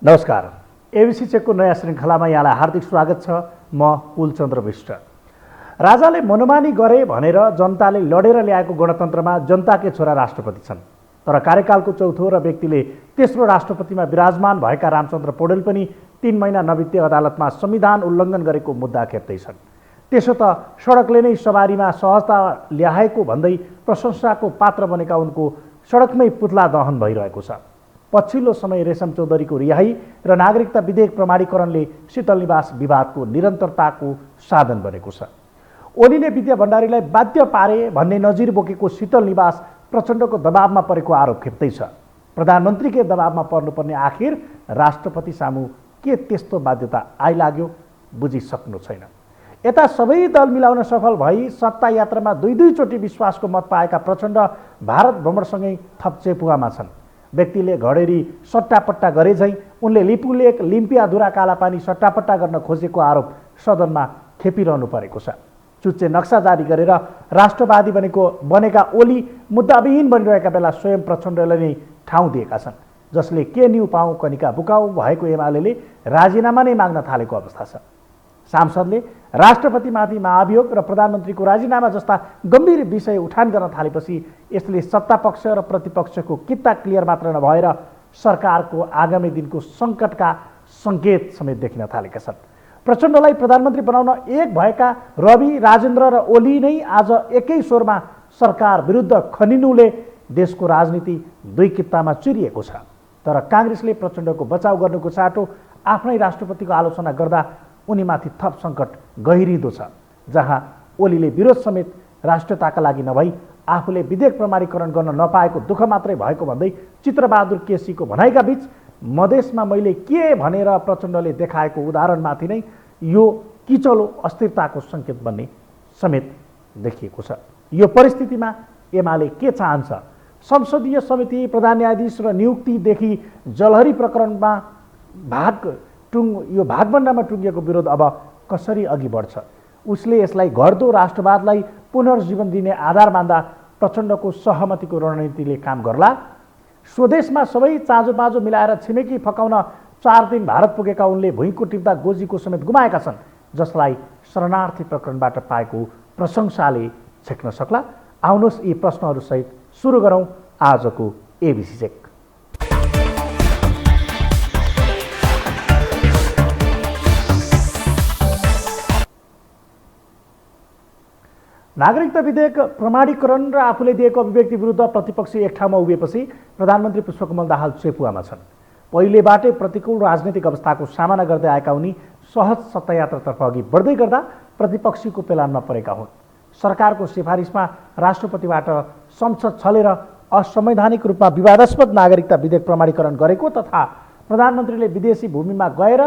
नमस्कार। एबिसी चेकको नयाँ श्रृङ्खलामा यहाँलाई हार्दिक स्वागत छ। म कुलचन्द्र विष्ट। राजाले मनोमानी गरे भनेर जनताले लडेर ल्याएको गणतन्त्रमा जनताकै छोरा राष्ट्रपति छन्। तर कार्यकालको चौथो र व्यक्तिले तेस्रो राष्ट्रपतिमा विराजमान भएका रामचन्द्र पौडेल पनि 3 महिना नबित्दै अदालतमा संविधान उल्लङ्घन गरेको मुद्दा खेप्दैछन्। त्यसो त सडकले नै सवारीमा सहजता ल्याएको भन्दै प्रशंसाको पात्र बनेका उनको सडकमै पुतला दहन भइरहेको छ। पछिल्लो समय रेशम चौधरीको रिहाई र नागरिकता विधेयक प्रमाणीकरणले शीतल निवास विवादको निरन्तरताको साधन बनेको छ। ओलीले विद्या भण्डारीलाई बाध्य पारे भन्ने नजिर बोकेको शीतल निवास प्रचण्डको दबावमा परेको आरोप खेप्दैछ। प्रधानमन्त्रीकै दबावमा पर्नुपर्ने आखिर राष्ट्रपति सामु के त्यस्तो बाध्यता आइलाग्यो बुझिसक्नु छैन। यता सबै दल मिलाउन सफल भई सत्ता यात्रामा दुई चोटि विश्वासको मत पाएका प्रचण्ड भारत भ्रमणसँगै थप चेपुवामा छन्। व्यक्तिले घडेरी सट्टापट्टा गरे झैँ उनले लिपुलेक लिम्पियाधुरा कालापानी सट्टापट्टा गर्न खोजेको आरोप सदनमा खेपिरहनु परेको छ। चुच्चे नक्सा जारी गरेर राष्ट्रवादी बनेका ओली मुद्दाविहीन बनिरहेका बेला स्वयं प्रचण्डले नै ठाउँ दिएका छन्, जसले के न्यु पाऊँ कनिका बुकाऊ भएको एमाले राजीनामा नै माग्न थालेको अवस्था छ। सांसदले राष्ट्रपतिमाथि महाभियोग र प्रधानमन्त्रीको राजीनामा जस्ता गम्भीर विषय उठान गर्न थालेपछि यसले सत्तापक्ष र प्रतिपक्षको किता क्लियर मात्र नभएर सरकारको आगामी दिनको सङ्कटका सङ्केत समेत देखिन थालेका छन्। प्रचण्डलाई प्रधानमन्त्री बनाउन एक भएका रवि, राजेन्द्र र ओली नै आज एकै स्वरमा सरकार विरुद्ध खनिनुले देशको राजनीति दुई कित्तामा चिरिएको छ। तर काङ्ग्रेसले प्रचण्डको बचाउ गर्नुको साटो आफ्नै राष्ट्रपतिको आलोचना गर्दा उनीमाथि थप सङ्कट गहिरिँदो छ, जहाँ ओलीले विरोध समेत राष्ट्रियताका लागि नभई आफूले विधेयक प्रमाणीकरण गर्न नपाएको दुःख मात्रै भएको भन्दै चित्रबहादुर केसीको भनाइका बीच मधेसमा मैले के भनेर प्रचण्डले देखाएको उदाहरणमाथि नै यो किचलो अस्थिरताको सङ्केत बन्ने समेत देखिएको छ। यो परिस्थितिमा एमाले के चाहन्छ? संसदीय समिति, प्रधान न्यायाधीश र नियुक्तिदेखि जलहरी प्रकरणमा यो भागभण्डामा टुङ्गिएको विरोध अब कसरी अघि बढ्छ? उसले यसलाई घट्दो राष्ट्रवादलाई पुनर्जीवन दिने आधार मान्दा प्रचण्डको सहमतिको रणनीतिले काम गर्ला? स्वदेशमा सबै चाँजोपाँजो मिलाएर छिमेकी फकाउन 4 दिन भारत पुगेका उनले भुइँको टिप्दा गोजीको समेत गुमाएका छन्, जसलाई शरणार्थी प्रकरणबाट पाएको प्रशंसाले छेक्न सक्ला? आउनुहोस् यी प्रश्नहरूसहित सुरु गरौँ आजको एबिसी चेक। नागरिकता विधेयक प्रमाणीकरण र आफूले दिएको अभिव्यक्ति विरुद्ध प्रतिपक्षी एक ठाउँमा उभिएपछि प्रधानमन्त्री पुष्पकमल दाहाल चेपुवामा छन्। पहिलेबाटै प्रतिकूल राजनीतिक अवस्थाको सामना गर्दै आएका उनी सहज सत्ता यात्रातर्फ अघि बढ्दै गर्दा प्रतिपक्षीको पेलानमा परेका हुन्। सरकारको सिफारिसमा राष्ट्रपतिबाट संसद छलेर असंवैधानिक रूपमा विवादास्पद नागरिकता विधेयक प्रमाणीकरण गरेको तथा प्रधानमन्त्रीले विदेशी भूमिमा गएर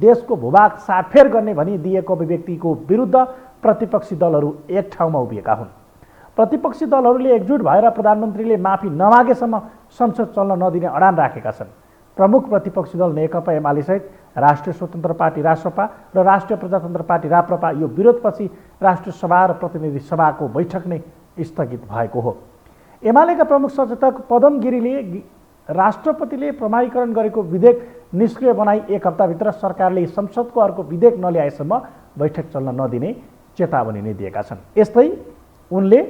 देशको भूभाग साटफेर गर्ने भनी दिएको अभिव्यक्तिको विरुद्ध प्रतिपक्षी दलहरू एक ठाउँमा उभिएका हुन्। प्रतिपक्षी दलहरूले एकजुट भएर प्रधानमन्त्रीले माफी नमागेसम्म संसद चल्न नदिने अडान राखेका छन्। प्रमुख प्रतिपक्षी दल नेकपा एमाले सहित राष्ट्रिय स्वतन्त्र पार्टी रासपा र राष्ट्रिय प्रजातन्त्र पार्टी राप्रपा यो विरोधपछि राष्ट्रिय सभा र प्रतिनिधि सभाको बैठक नै स्थगित भएको हो। एमालेका प्रमुख सचेतक पदम गिरीले राष्ट्रपतिले प्रमाणीकरण गरेको विधेयक निष्क्रिय बनाई 1 हप्ताभित्र सरकारले संसदको अर्को विधेयक नल्याएसम्म बैठक चल्न नदिने चेतावनी नै दिएका छन्। यस्तै उनले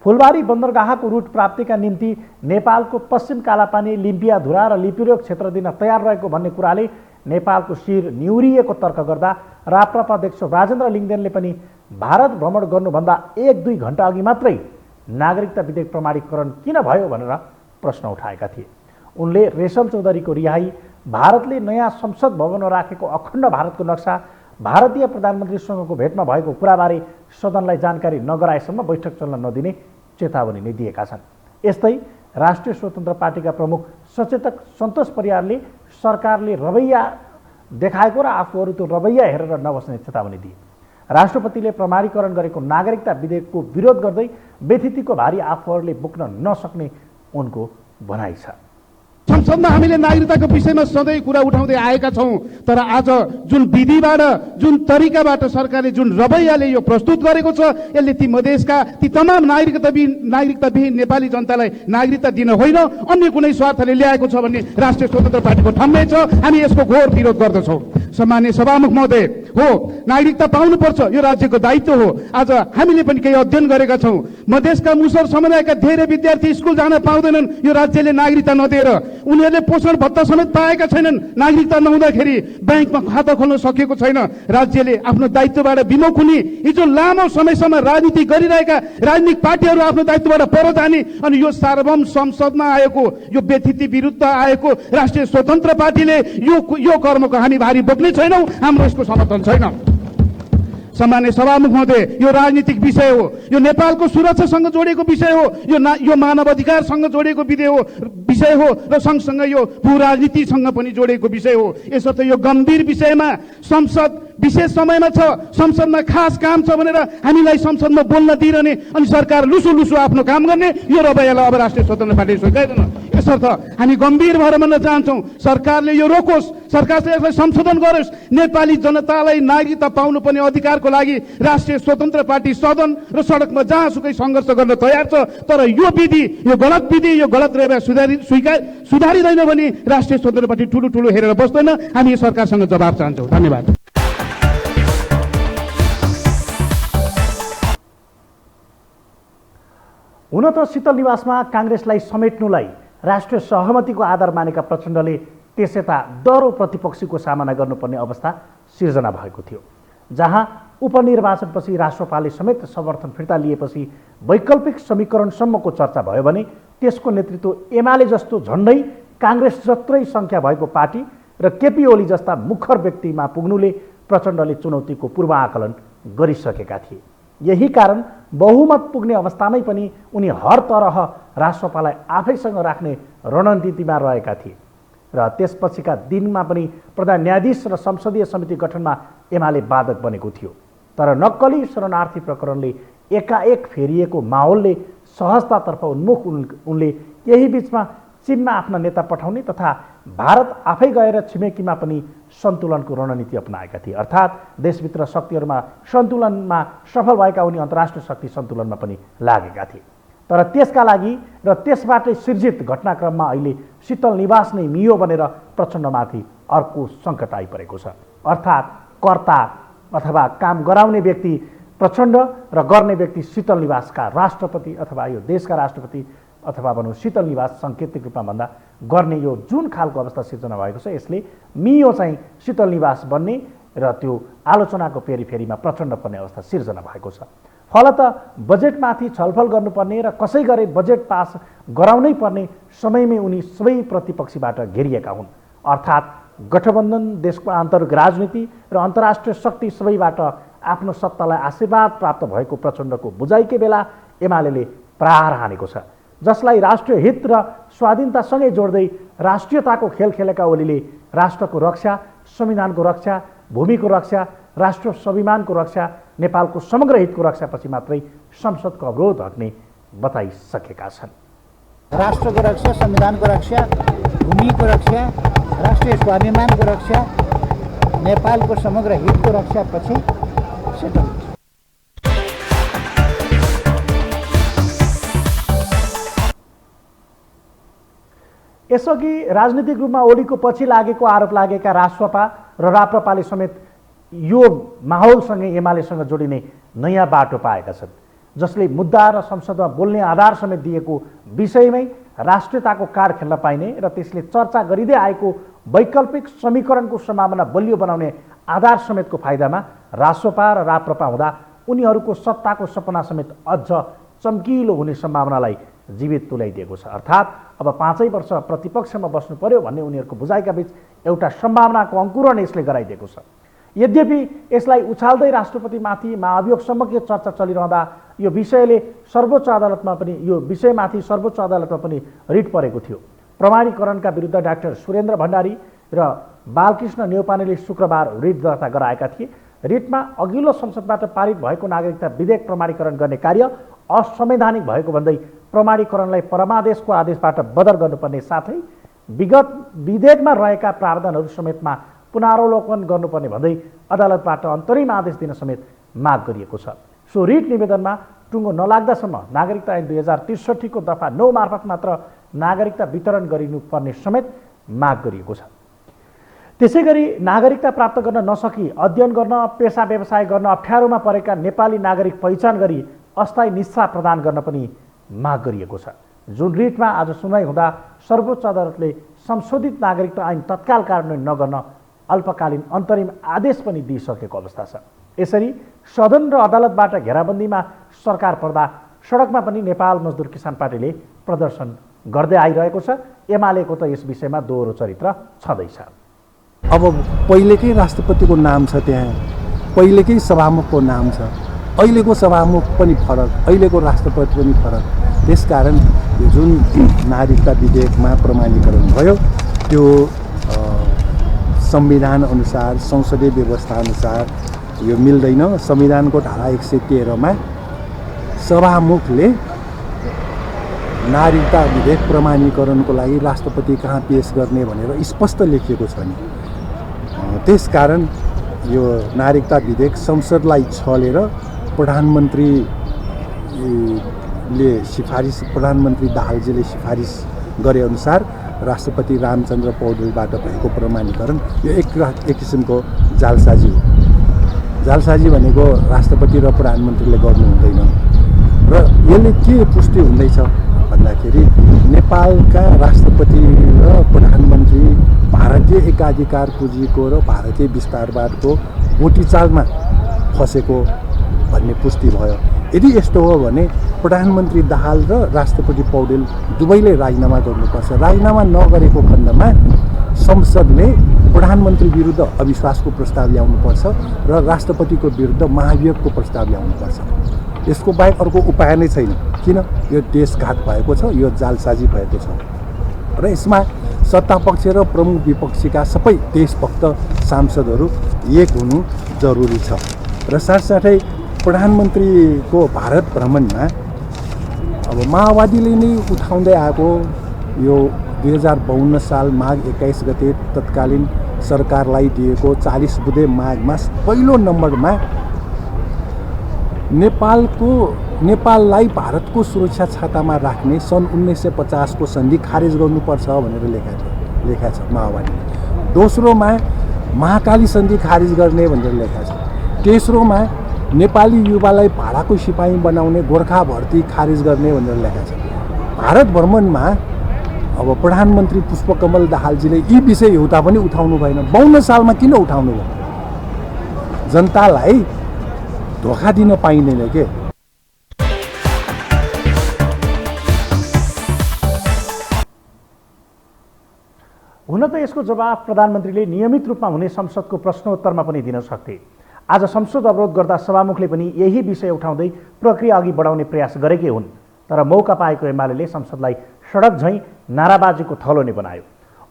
फुलबारी बन्दरगाहको रुट प्राप्तिका निम्ति नेपालको पश्चिम कालापानी, लिम्पियाधुरा र लिपुलेक क्षेत्र दिन तयार रहेको भन्ने कुराले नेपालको शिर निहुरिएको तर्क गर्दा राप्रपा अध्यक्ष राजेन्द्र लिङ्गदेनले पनि भारत भ्रमण गर्नुभन्दा 1-2 घण्टा अघि मात्रै नागरिकता विधेयक प्रमाणीकरण किन भयो भनेर प्रश्न उठाएका थिए। उनले रेशम चौधरीको रिहाई, भारतले नयाँ संसद भवनमा राखेको अखण्ड भारतको नक्सा, भारतीय प्रधानमन्त्रीसँगको भेटमा भएको कुराबारे सदनलाई जानकारी नगराएसम्म बैठक चल्न नदिने चेतावनी नै दिएका छन्। यस्तै राष्ट्रिय स्वतन्त्र पार्टीका प्रमुख सचेतक सन्तोष परियारले सरकारले रवैया देखाएको र आफूहरू त्यो रवैया हेरेर नबस्ने चेतावनी दिए। राष्ट्रपतिले प्रमाणीकरण गरेको नागरिकता विधेयकको विरोध गर्दै व्यथितिको भारी आफूहरूले बोक्न नसक्ने उनको भनाइ छ। संसदमा हामीले नागरिकताको विषयमा सधैँ कुरा उठाउँदै आएका छौँ, तर आज जुन विधिबाट जुन तरिकाबाट सरकारले जुन रवैयाले यो प्रस्तुत गरेको छ, यसले ती मधेसका ती तमाम नागरिकताविहीन नेपाली जनतालाई नागरिकता दिन होइन, अन्य कुनै स्वार्थले ल्याएको छ भन्ने राष्ट्रिय स्वतन्त्र पार्टीको ठम्मै छ। हामी यसको घोर विरोध गर्दछौँ। सम्माननीय सभामुख महोदय, हो नागरिकता पाउनुपर्छ, यो राज्यको दायित्व हो। आज हामीले पनि केही अध्ययन गरेका छौँ। मधेसका मुसर समुदायका धेरै विद्यार्थी स्कुल जान पाउँदैनन् यो राज्यले नागरिकता नदिएर। उनीहरूले पोषण भत्ता समेत पाएका छैनन् नागरिकता नहुँदाखेरि। ब्याङ्कमा खाता खोल्न सकेको छैन। राज्यले आफ्नो दायित्वबाट विमुख हुने, हिजो लामो समयसम्म राजनीति गरिरहेका राजनीतिक पार्टीहरू आफ्नो दायित्वबाट पर जाने, अनि यो सार्वभौम संसदमा आएको यो व्यथिति विरुद्ध आएको राष्ट्रिय स्वतन्त्र पार्टीले यो कर्मको हामी भारी बोक्ने छैनौँ। हाम्रो यसको समर्थन छैन। सम्माननीय सभामुख महोदय, यो राजनीतिक विषय हो, यो नेपालको सुरक्षासँग जोडिएको विषय हो, यो मानव अधिकारसँग जोडिएको विषय हो र सँगसँगै यो भू राजनीतिसँग पनि जोडिएको विषय हो। यसर्थ यो गम्भीर विषयमा संसद विशेष समयमा छ, संसदमा खास काम छ भनेर हामीलाई संसदमा बोल्न दिइरहने अनि सरकार लुसु लुसु आफ्नो काम गर्ने, यो रवैयालाई अब राष्ट्रिय स्वतन्त्र पार्टी स्वीकार्दैन। यसर्थ हामी गम्भीर भएर भन्न चाहन्छौँ, सरकारले यो रोकोस्, सरकारले यसलाई संशोधन गरोस्। नेपाली जनतालाई नागरिकता पाउनुपर्ने अधिकारको लागि राष्ट्रिय स्वतन्त्र पार्टी सदन र सडकमा जहाँसुकै सङ्घर्ष गर्न तयार छ। तर यो विधि, यो गलत विधि, यो गलत रवैया सुधारिँदैन भने राष्ट्रिय स्वतन्त्र पार्टी ठुलो ठुलो हेरेर बस्दैन। हामी यो सरकारसँग जवाब चाहन्छौँ। धन्यवाद। हुन त शीतल निवासमा काङ्ग्रेसलाई समेट्नुलाई राष्ट्रिय सहमतिको आधार मानेका प्रचण्डले त्यसयता डह्रो प्रतिपक्षीको सामना गर्नुपर्ने अवस्था सिर्जना भएको थियो, जहाँ उपनिर्वाचनपछि राष्ट्रपालले समेत समर्थन फिर्ता लिएपछि वैकल्पिक समीकरणसम्मको चर्चा भयो भने त्यसको नेतृत्व एमाले जस्तो झन्डै काङ्ग्रेस जत्रै सङ्ख्या भएको पार्टी र केपी ओली जस्ता मुखर व्यक्तिमा पुग्नुले प्रचण्डले चुनौतीको पूर्वाकलन गरिसकेका थिए। यही कारण बहुमत पुग्ने अवस्थामै पनि उनी हर तरह राष्ट्रपाललाई आफैसँग राख्ने रणनीतिमा रहेका थिए र त्यसपछिका दिनमा पनि प्रधान न्यायाधीश र संसदीय समिति गठनमा एमाले बाधक बनेको थियो। तर नक्कली शरणार्थी प्रकरणले एकाएक फेरिएको माहौलले सहजतातर्फ उन्मुख उनले यही बीचमा चीनमा आफ्ना नेता पठाउने तथा भारत आफै गएर छिमेकीमा पनि सन्तुलनको रणनीति अपनाएका थिए। अर्थात् देशभित्र शक्तिहरूमा सन्तुलनमा सफल भएका उनी अन्तर्राष्ट्रिय शक्ति सन्तुलनमा पनि लागेका थिए। तर त्यसका लागि र त्यसबाटै सिर्जित घटनाक्रममा अहिले शीतल निवास नै मियो भनेर प्रचण्डमाथि अर्को सङ्कट आइपरेको छ। अर्थात् कर्ता अथवा काम गराउने व्यक्ति प्रचण्ड र गर्ने व्यक्ति शीतल निवासका राष्ट्रपति अथवा यो देशका राष्ट्रपति अथवा भनौँ शीतल निवास साङ्केतिक रूपमा भन्दा गर्ने यो जुन खालको अवस्था सिर्जना भएको छ, यसले मियो चाहिँ शीतल निवास बन्ने र त्यो आलोचनाको पेरिफेरीमा प्रचण्ड पर्ने अवस्था सिर्जना भएको छ। फलत बजेटमाथि छलफल गर्नुपर्ने र कसै गरे बजेट पास गराउनै पर्ने समयमै उनी सबै प्रतिपक्षीबाट घेरिएका हुन्। अर्थात् गठबन्धन, देशको आन्तरिक राजनीति र अन्तर्राष्ट्रिय शक्ति सबैबाट आफ्नो सत्तालाई आशीर्वाद प्राप्त भएको प्रचण्डको बुझाइकै बेला एमाले प्रहार हानेको छ, जसलाई राष्ट्रिय हित र स्वाधीनतासँगै जोड्दै राष्ट्रियताको खेल खेलेका ओलीले राष्ट्रको रक्षा, संविधानको रक्षा, भूमिको रक्षा, राष्ट्र स्वाभिमानको रक्षा, नेपालको समग्र हितको रक्षापछि मात्रै संसदको अवरोध हट्ने बताइसकेका छन्। राष्ट्रको रक्षा, संविधानको रक्षा, भूमिको रक्षा, राष्ट्रिय स्वाभिमानको रक्षा, नेपालको समग्र हितको रक्षापछि सेटल। यसअघि राजनीतिक रूपमा ओलीको पछि लागेको आरोप लागेका रासपा र राप्रपाले समेत यो माहौलसँगै एमालेसँग जोडिने नयाँ बाटो पाएका छन्, जसले मुद्दा र संसदमा बोल्ने आधार समेत दिएको विषयमै राष्ट्रियताको कार्ड खेल्न पाइने र त्यसले चर्चा गरिँदै आएको वैकल्पिक समीकरणको सम्भावना बलियो बनाउने आधार समेतको फाइदामा रासपा र राप्रपा हुँदा उनीहरूको सत्ताको सपना समेत अझ चम्किलो हुने सम्भावनालाई जीवित तुल्याइदिएको छ। अर्थात् अब 5 वर्ष प्रतिपक्षमा बस्नु पर्यो भन्ने उनीहरूको बुझाइका बीच एउटा सम्भावनाको अङ्कुरण यसले गराइदिएको छ। यद्यपि यसलाई उछाल्दै राष्ट्रपतिमाथि महाभियोगसम्मको चर्चा चलिरहँदा यो विषयमाथि सर्वोच्च अदालतमा पनि रिट परेको थियो। प्रमाणीकरणका विरुद्ध डाक्टर सुरेन्द्र भण्डारी र बालकृष्ण नेउपानेले शुक्रबार रिट दर्ता गराएका थिए। रिटमा अघिल्लो संसदबाट पारित भएको नागरिकता विधेयक प्रमाणीकरण गर्ने कार्य असंवैधानिक भएको भन्दै प्रमाणीकरणलाई परमादेशको आदेशबाट बदर गर्नुपर्ने साथै विगत विधेयकमा रहेका प्रावधानहरू समेतमा पुनरावलोकन गर्नुपर्ने भन्दै अदालतबाट अन्तरिम आदेश दिन समेत माग गरिएको छ। सो रिट निवेदनमा टुङ्गो नलाग्दासम्म नागरिकता ऐन 2063 को दफा 9 मार्फत मात्र नागरिकता वितरण गरिनुपर्ने समेत माग गरिएको छ। त्यसै गरी नागरिकता प्राप्त गर्न नसकी अध्ययन गर्न, पेसा व्यवसाय गर्न अप्ठ्यारोमा परेका नेपाली नागरिक पहिचान गरी अस्थायी निस्सा प्रदान गर्न पनि माग गरिएको छ। जुन रिटमा आज सुनवाई हुँदा सर्वोच्च अदालतले संशोधित नागरिकता ऐन तत्काल कार्यान्वयन नगर्न अल्पकालीन अन्तरिम आदेश पनि दिइसकेको अवस्था छ। यसरी सदन र अदालतबाट घेराबन्दीमा सरकार पर्दा सडकमा पनि नेपाल मजदुर किसान पार्टीले प्रदर्शन गर्दै आइरहेको छ। एमालेको त यस विषयमा दोहोरो चरित्र छँदैछ। अब पहिलेकै राष्ट्रपतिको नाम छ, त्यहाँ पहिलेकै सभामुखको नाम छ, अहिलेको सभामुख पनि फरक, अहिलेको राष्ट्रपति पनि फरक। त्यसकारण यो जुन नागरिकता विधेयकमा प्रमाणीकरण भयो त्यो संविधान अनुसार, संसदीय व्यवस्था अनुसार यो मिल्दैन। संविधानको धारा 113 सभामुखले नागरिकता विधेयक प्रमाणीकरणको लागि राष्ट्रपति कहाँ पेश गर्ने भनेर स्पष्ट लेखिएको छ नि। त्यसकारण यो नागरिकता विधेयक संसदलाई छलेर प्रधानमन्त्री दाहालजीले सिफारिस गरे अनुसार राष्ट्रपति रामचन्द्र पौडेलबाट भएको प्रमाणीकरण यो एक किसिमको जालसाजी हो। जालसाजी भनेको राष्ट्रपति र प्रधानमन्त्रीले गर्नु हुँदैन। र यसले के पुष्टि हुँदैछ भन्दाखेरि नेपालका राष्ट्रपति र प्रधानमन्त्री भारतीय एकाधिकार पुँजीको र भारतीय विस्तारवादको गोटीचालमा फसेको भन्ने पुष्टि भयो। यदि यस्तो हो भने प्रधानमन्त्री दाहाल र राष्ट्रपति पौडेल दुवैले राजीनामा गर्नुपर्छ। राजीनामा नगरेको खण्डमा संसदले प्रधानमन्त्री विरुद्ध अविश्वासको प्रस्ताव ल्याउनुपर्छ र राष्ट्रपतिको विरुद्ध महाभियोगको प्रस्ताव ल्याउनुपर्छ। यसको बाहेक अर्को उपाय नै छैन। किन? यो देशघात भएको छ, यो जालसाजी भएको छ र यसमा सत्तापक्ष र प्रमुख विपक्षीका सबै देशभक्त सांसदहरू एक हुनु जरुरी छ। र साथसाथै प्रधानमन्त्रीको भारत भ्रमणमा अब माओवादीले नै उठाउँदै आएको यो 2052 साल माघ 21 गते तत्कालीन सरकारलाई दिएको 40 बुँदे माघमा पहिलो नम्बरमा नेपाललाई भारतको सुरक्षा छातामा राख्ने सन् 1950 को सन्धि खारेज गर्नुपर्छ भनेर लेखा छ माओवादीले। दोस्रोमा महाकाली सन्धि खारेज गर्ने भनेर लेखा छ। तेस्रोमा नेपाली युवालाई भाडाको सिपाही बनाउने गोर्खा भर्ती खारेज गर्ने भनेर लेखा छ। भारत भ्रमणमा अब प्रधानमन्त्री पुष्पकमल दाहालजीले यी विषय एउटा पनि उठाउनु भएन। 52 सालमा किन उठाउनु भयो? जनतालाई धोका दिन पाइँदैन के। हुन त यसको जवाफ प्रधानमन्त्रीले नियमित रूपमा हुने संसदको प्रश्नोत्तरमा पनि दिन सक्थे। आज संसद अवरोध गर्दा सभामुखले पनि यही विषय उठाउँदै प्रक्रिया अघि बढाउने प्रयास गरेकै हुन्। तर मौका पाएको एमाले संसदलाई सडक झैँ नाराबाजीको थलो नै बनायो।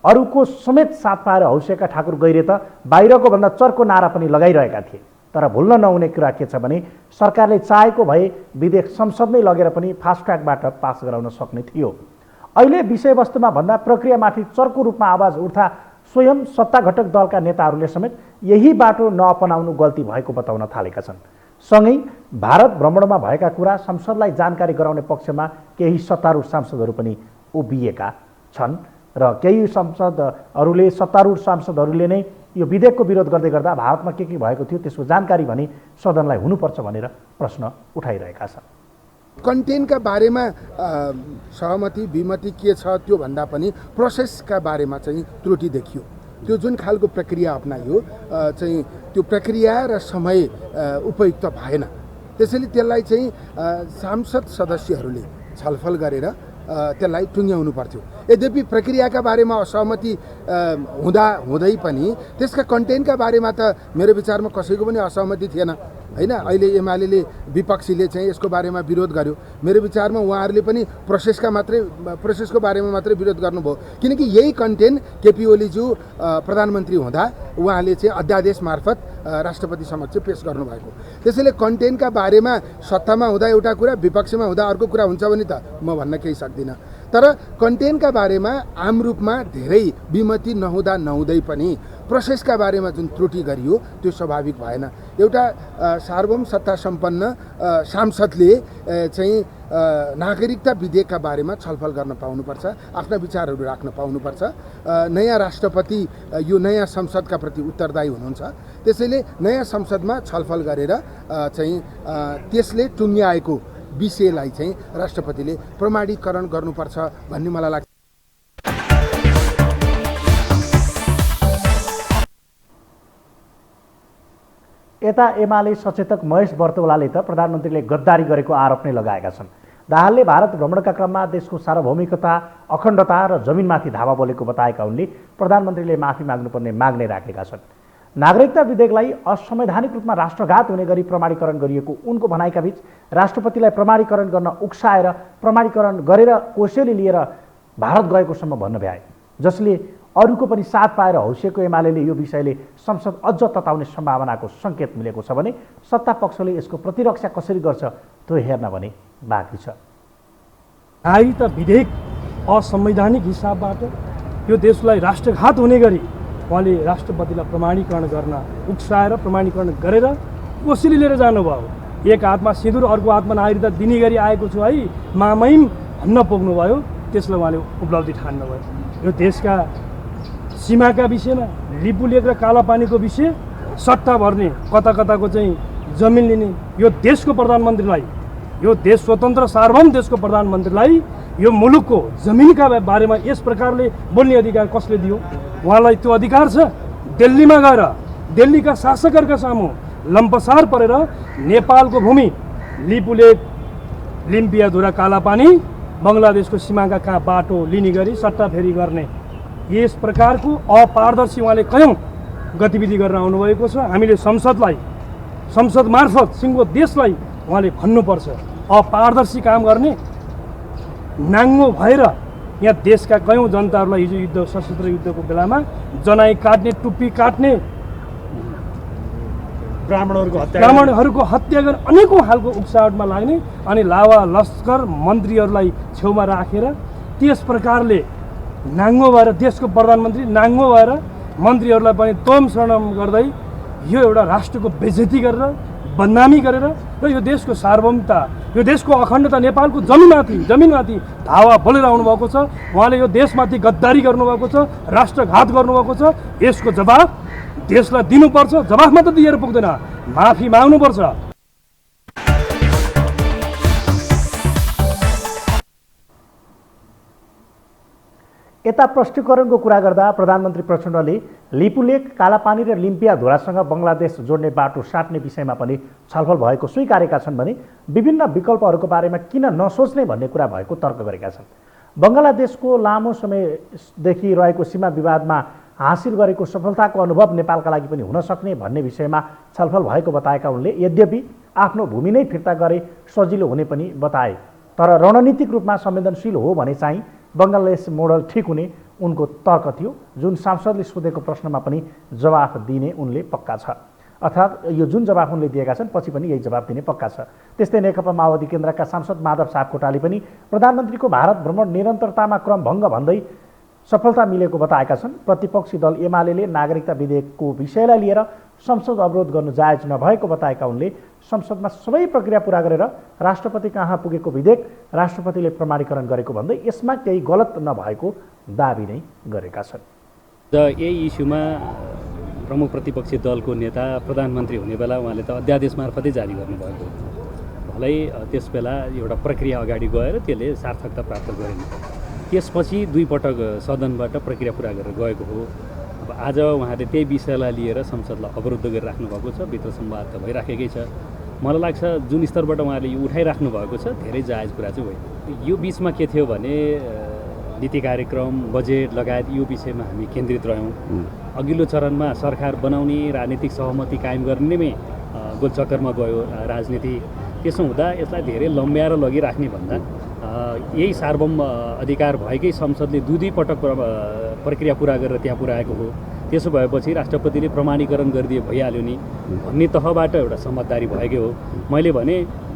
अरूको समेत साथ पाएर हौसिएका ठाकुर गैरे त बाहिरको भन्दा चर्को नारा पनि लगाइरहेका थिए। तर भुल्न नहुने कुरा के छ भने सरकारले चाहेको भए विधेयक संसदमै लगेर पनि फास्ट ट्र्याकबाट पास गराउन सक्ने थियो। अहिले विषयवस्तुमा भन्दा प्रक्रियामाथि चर्को रूपमा आवाज उठ्दा स्वयं सत्ता घटक दलका नेताहरूले समेत यही बाटो नअपनाउनु गल्ती भएको बताउन थालेका छन्। सँगै भारत भ्रमणमा भएका कुरा संसदलाई जानकारी गराउने पक्षमा केही सत्तारूढ सांसदहरू पनि उभिएका छन् र केही सत्तारूढ सांसदहरूले नै यो विधेयकको विरोध गर्दै गर्दा भारतमा के भएको थियो त्यसको जानकारी भने सदनलाई हुनुपर्छ भनेर प्रश्न उठाइरहेका छन्। कन्टेन्टका बारेमा सहमति विमति के छ त्यो भन्दा पनि प्रोसेसका बारेमा चाहिँ त्रुटि देखियो। त्यो जुन खालको प्रक्रिया अपनायो चाहिँ त्यो प्रक्रिया र समय उपयुक्त भएन। त्यसैले त्यसलाई चाहिँ सांसद सदस्यहरूले छलफल गरेर त्यसलाई टुङ्ग्याउनु पर्थ्यो। यद्यपि प्रक्रियाका बारेमा असहमति हुँदै पनि त्यसका कन्टेन्टका बारेमा त मेरो विचारमा कसैको पनि असहमति थिएन हैन। अहिले एमाले विपक्षीले चाहिँ यसको बारेमा विरोध गर्यो। मेरो विचारमा उहाँहरूले पनि प्रोसेसको बारेमा मात्रै विरोध गर्नुभयो। किनकि यही कन्टेन्ट केपी ओलीज्यू प्रधानमन्त्री हुँदा उहाँले चाहिँ अध्यादेश मार्फत राष्ट्रपति समक्ष पेश गर्नुभएको। त्यसैले कन्टेन्टका बारेमा सत्तामा हुँदा एउटा कुरा, विपक्षमा हुँदा अर्को कुरा हुन्छ भने त म भन्न केही सक्दिनँ। तर कन्टेन्टका बारेमा आम रूपमा धेरै विमति नहुँदै पनि प्रोसेसका बारेमा जुन त्रुटि गरियो त्यो स्वाभाविक भएन। एउटा सार्वभौम सत्ता सम्पन्न सांसदले चाहिँ नागरिकता विधेयकका बारेमा छलफल गर्न पाउनुपर्छ, आफ्ना विचारहरू राख्न पाउनुपर्छ। नयाँ राष्ट्रपति यो नयाँ संसदका प्रति उत्तरदायी हुनुहुन्छ, त्यसैले नयाँ संसदमा छलफल गरेर चाहिँ त्यसले टुङ्ग्याएको विषयलाई चाहिँ राष्ट्रपतिले प्रमाणीकरण गर्नुपर्छ भन्ने मलाई लाग्छ। यता एमाले सचेतक महेश बर्तौलाले त प्रधानमन्त्रीले गद्दारी गरेको आरोप नै लगाएका छन्। दाहालले भारत भ्रमणका क्रममा देशको सार्वभौमिकता, अखण्डता र जमिनमाथि धावा बोलेको बताएका उनले प्रधानमन्त्रीले माफी माग्नुपर्ने माग नै राखेका छन्। नागरिकता विधेयकलाई असंवैधानिक रूपमा राष्ट्रघात हुने गरी प्रमाणीकरण गरिएको उनको भनाइका बीच राष्ट्रपतिलाई प्रमाणीकरण गर्न उक्साएर प्रमाणीकरण गरेर कोसेली लिएर भारत गएकोसम्म भन्न भ्याए, जसले अरूको पनि साथ पाएर हौसिएको एमाले यो विषयले संसद अझ तताउने सम्भावनाको सङ्केत मिलेको छ भने सत्ता पक्षले यसको प्रतिरक्षा कसरी गर्छ त्यो हेर्न भने बाँकी छ। नागरिकता विधेयक असंवैधानिक हिसाबबाट यो देशलाई राष्ट्रघात हुने गरी उहाँले राष्ट्रपतिलाई प्रमाणीकरण गर्न उक्साएर प्रमाणीकरण गरेर कोसेली लिएर जानुभयो। एक हातमा सिन्दुर अर्को हातमा नागरिकता दिने गरी आएको छु है मामैम भन्न पुग्नुभयो। त्यसलाई उहाँले उपलब्धि ठान्नुभयो। यो देशका सीमाका विषयमा लिपुलेक र कालापानीको विषय, सट्टा भर्ने, कता कताको चाहिँ जमिन लिने, यो देशको प्रधानमन्त्रीलाई, यो देश स्वतन्त्र सार्वभौम देशको प्रधानमन्त्रीलाई यो मुलुकको जमिनका बारेमा यस प्रकारले बोल्ने अधिकार कसले दियो? उहाँलाई त्यो अधिकार छ। दिल्लीमा गएर दिल्लीका शासकहरूका सामु लम्पसार परेर नेपालको भूमि लिपुलेक, लिम्पियाधुरा, कालापानी, बङ्गलादेशको सीमाका कहाँ बाटो लिने गरी सट्टा फेरि गर्ने यस प्रकारको अपारदर्शी उहाँले कयौँ गतिविधि गरेर आउनुभएको छ। हामीले संसद मार्फत सिङ्गो देशलाई उहाँले भन्नुपर्छ, अपारदर्शी काम गर्ने नाङ्गो भएर यहाँ देशका कयौँ जनताहरूलाई हिजो युद्ध, सशस्त्र युद्धको बेलामा जनाई काट्ने, टुप्पी काट्ने, ब्राह्मणहरूको हत्या गरेर अनेकौँ खालको उक्साहटमा लाग्ने अनि लावा लस्कर मन्त्रीहरूलाई छेउमा राखेर त्यस प्रकारले नाङ्गो भएर देशको प्रधानमन्त्री नाङ्गो भएर मन्त्रीहरूलाई पनि तोम शरण गर्दै यो एउटा राष्ट्रको बेइज्जती गरेर बदनामी गरेर र यो देशको सार्वभौमता, यो देशको अखण्डता, नेपालको जमिनमाथि धावा बोलेर आउनुभएको छ। उहाँले यो देशमाथि गद्दारी गर्नुभएको छ, राष्ट्रघात गर्नुभएको छ। यसको जवाब देशलाई दिनुपर्छ। जवाफ मात्र दिएर पुग्दैन, माफी माग्नुपर्छ। यता प्रष्टीकरणको कुरा गर्दा प्रधानमन्त्री प्रचण्डले लिपुलेक, कालापानी र लिम्पियाधुरासँग बङ्गलादेश जोड्ने बाटो साट्ने विषयमा पनि छलफल भएको स्वीकारेका छन् भने विभिन्न विकल्पहरूको बारेमा किन नसोच्ने भन्ने कुरा भएको तर्क गरेका छन्। बङ्गलादेशको लामो समयदेखि रहेको सीमा विवादमा हासिल गरेको सफलताको अनुभव नेपालका लागि पनि हुन सक्ने भन्ने विषयमा छलफल भएको बताएका उनले यद्यपि आफ्नो भूमि नै फिर्ता गरे सजिलो हुने पनि बताए, तर रणनीतिक रूपमा संवेदनशील हो भने चाहिँ बङ्गलादेश मोडल ठिक हुने उनको तर्क थियो, जुन सांसदले सोधेको प्रश्नमा पनि जवाफ दिने उनले पक्का छ। अर्थात् यो जुन जवाफ उनले दिएका छन् पछि पनि यही जवाफ दिने पक्का छ। त्यस्तै नेकपा माओवादी केन्द्रका सांसद माधव सापकोटाले पनि प्रधानमन्त्रीको भारत भ्रमण निरन्तरतामा क्रम भङ्ग भन्दै सफलता मिलेको बताएका छन्। प्रतिपक्षी दल एमाले नागरिकता विधेयकको विषयलाई लिएर संसद अवरोध गर्नु जायज नभएको बताएका उनले संसदमा सबै प्रक्रिया पूरा गरेर राष्ट्रपति कहाँ पुगेको विधेयक राष्ट्रपतिले प्रमाणीकरण गरेको भन्दै यसमा केही गलत नभएको दाबी नै गरेका छन्। यही इस्युमा प्रमुख प्रतिपक्षी दलको नेता प्रधानमन्त्री हुने बेला उहाँले त अध्यादेश मार्फतै जारी गर्नुभएको, भलै त्यस बेला एउटा प्रक्रिया अगाडि गएर त्यसले सार्थकता प्राप्त गरेन। त्यसपछि 2 पटक सदनबाट प्रक्रिया पुरा गरेर गएको हो। अब आज उहाँले त्यही विषयलाई लिएर संसदलाई अवरुद्ध गरिराख्नु भएको छ। भित्र संवाद त भइराखेकै छ। मलाई लाग्छ जुन स्तरबाट उहाँले यो उठाइराख्नु भएको छ धेरै जायज कुरा चाहिँ होइन। यो बिचमा के थियो भने नीति कार्यक्रम, बजेट लगायत यो विषयमा हामी केन्द्रित रह्यौँ। अघिल्लो चरणमा सरकार बनाउने, राजनीतिक सहमति कायम गर्ने नै गोलचक्करमा गयो राजनीति। त्यसो हुँदा यसलाई धेरै लम्ब्याएर लगिराख्ने भन्दा यही सार्वभौम अधिकार भएकै संसदले 2 पटक प्रक्रिया पुरा गरेर त्यहाँ पुर्याएको हो। त्यसो भएपछि राष्ट्रपतिले प्रमाणीकरण गरिदिए भइहाल्यो नि भन्ने तहबाट एउटा समझदारी भएकै हो। मैले भने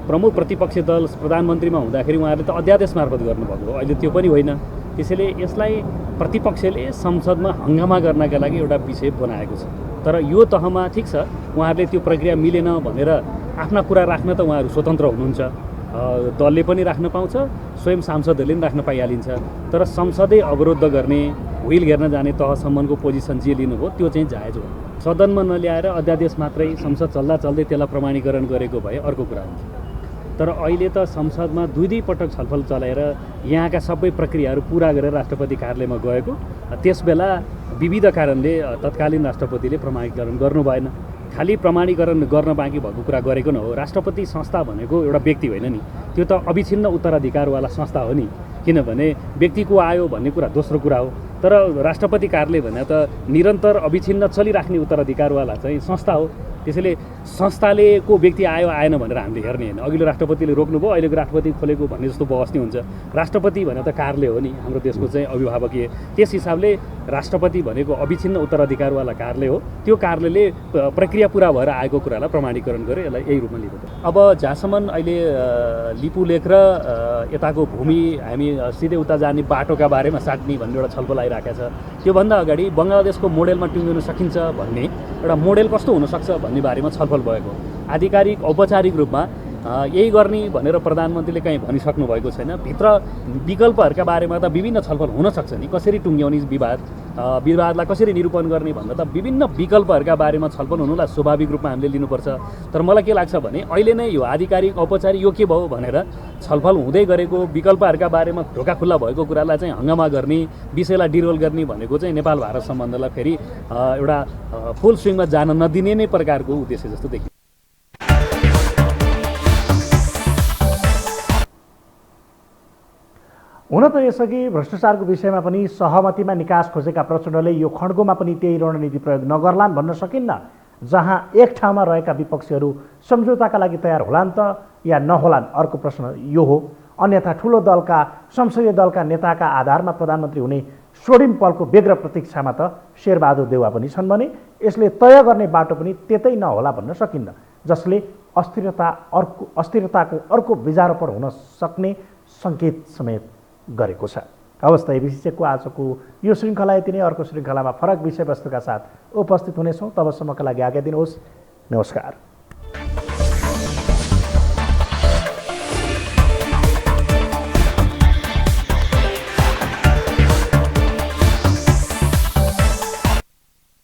प्रमुख प्रतिपक्षी दल प्रधानमन्त्रीमा हुँदाखेरि उहाँहरूले त अध्यादेश मार्फत गर्नुभएको हो, अहिले त्यो पनि होइन। त्यसैले यसलाई प्रतिपक्षले संसदमा हङ्गामा गर्नका लागि एउटा विषय बनाएको छ। तर यो तहमा ठिक छ, उहाँहरूले त्यो प्रक्रिया मिलेन भनेर आफ्ना कुरा राख्न त उहाँहरू स्वतन्त्र हुनुहुन्छ, दलले पनि राख्न पाउँछ, स्वयं सांसदहरूले पनि राख्न पाइहालिन्छ। तर संसदै अवरुद्ध गर्ने, व्हिल घेर्न जाने तहसम्मको पोजिसन जे लिनुभयो त्यो चाहिँ जायज हो। सदनमा नल्याएर अध्यादेश मात्रै संसद चल्दा चल्दै त्यसलाई प्रमाणीकरण गरेको भए अर्को कुरा हुन्छ। तर अहिले त संसदमा दुई पटक छलफल चलाएर यहाँका सबै प्रक्रियाहरू पुरा गरेर राष्ट्रपति कार्यालयमा गएको, त्यसबेला विविध कारणले तत्कालीन राष्ट्रपतिले प्रमाणीकरण गर्नु भएन। खालि प्रमाणीकरण गर्न बाँकी भएको कुरा गरेको न हो। राष्ट्रपति संस्था भनेको एउटा व्यक्ति होइन नि, त्यो त अविच्छिन्न उत्तराधिकारवाला संस्था हो नि। किनभने व्यक्तिको आयो भन्ने कुरा दोस्रो कुरा हो, तर राष्ट्रपति कार्यालय भने त निरन्तर अविच्छिन्न चलिराख्ने उत्तराधिकारवाला चाहिँ संस्था हो। त्यसैले संस्थाले को व्यक्ति आयो आएन भनेर हामीले हेर्ने होइन। अघिल्लो राष्ट्रपतिले रोक्नुभयो, अहिलेको राष्ट्रपति खोलेको भन्ने जस्तो बहस नै हुन्छ। राष्ट्रपति भने त कार्यालय हो नि, हाम्रो देशको चाहिँ अभिभावकीय। त्यस हिसाबले राष्ट्रपति भनेको अविच्छिन्न उत्तराधिकारवाला कार्यालय हो। त्यो कार्यालयले प्रक्रिया पुरा भएर आएको कुरालाई प्रमाणीकरण गर्यो, यसलाई यही रूपमा लिएको। अब जहाँसम्म अहिले लिपुलेख र यताको भूमि हामी सिधै उता जाने बाटोका बारेमा साट्ने भन्ने एउटा छलफल आइरहेको छ। त्योभन्दा अगाडि बङ्गलादेशको मोडेलमा टुङ्गिन सकिन्छ भन्ने एउटा मोडेल कस्तो हुनसक्छ भन्ने बारेमा छलफल भएको। आधिकारिक औपचारिक रूपमा यही गर्ने भनेर प्रधानमन्त्रीले कहीँ भनिसक्नु भएको छैन। भित्र विकल्पहरूका बारेमा त विभिन्न छलफल हुनसक्छ नि, कसरी टुङ्ग्याउने विवादलाई कसरी निरूपण गर्ने भन्दा त विभिन्न विकल्पहरूका बारेमा छलफल हुनुलाई स्वाभाविक रूपमा हामीले लिनुपर्छ। तर मलाई के लाग्छ भने अहिले नै यो आधिकारिक औपचारिक यो के भयो भनेर छलफल हुँदै गरेको विकल्पहरूका बारेमा ढोका खुल्ला भएको कुरालाई चाहिँ हङ्गामा गर्ने, विषयलाई डिरोल गर्ने भनेको चाहिँ नेपाल भारत सम्बन्धलाई फेरि एउटा फुल स्विङमा जान नदिने नै प्रकारको उद्देश्य जस्तो देखिन्छ। हुन त यसअघि भ्रष्टाचारको विषयमा पनि सहमतिमा निकास खोजेका प्रचण्डले यो खड्गोमा पनि त्यही रणनीति प्रयोग नगर्लान् भन्न सकिन्न। जहाँ एक ठाउँमा रहेका विपक्षीहरू सम्झौताका लागि तयार होलान् त या नहोलान्, अर्को प्रश्न यो हो। अन्यथा ठुलो दलका संसदीय दलका नेताका आधारमा प्रधानमन्त्री हुने स्वर्णिम पलको व्यग्र प्रतीक्षामा त शेरबहादुर देउवा पनि छन् भने यसले तय गर्ने बाटो पनि त्यतै नहोला भन्न सकिन्न, जसले अस्थिरताको अर्को बिजारोपण हुन सक्ने सङ्केत समेत गरेको छ। हवस् त, एबिसी चेकको आजको यो श्रृङ्खला यति नै। अर्को श्रृङ्खलामा फरक विषयवस्तुका साथ उपस्थित हुनेछौँ। तबसम्मका लागि आज्ञा दिनुहोस्। नमस्कार।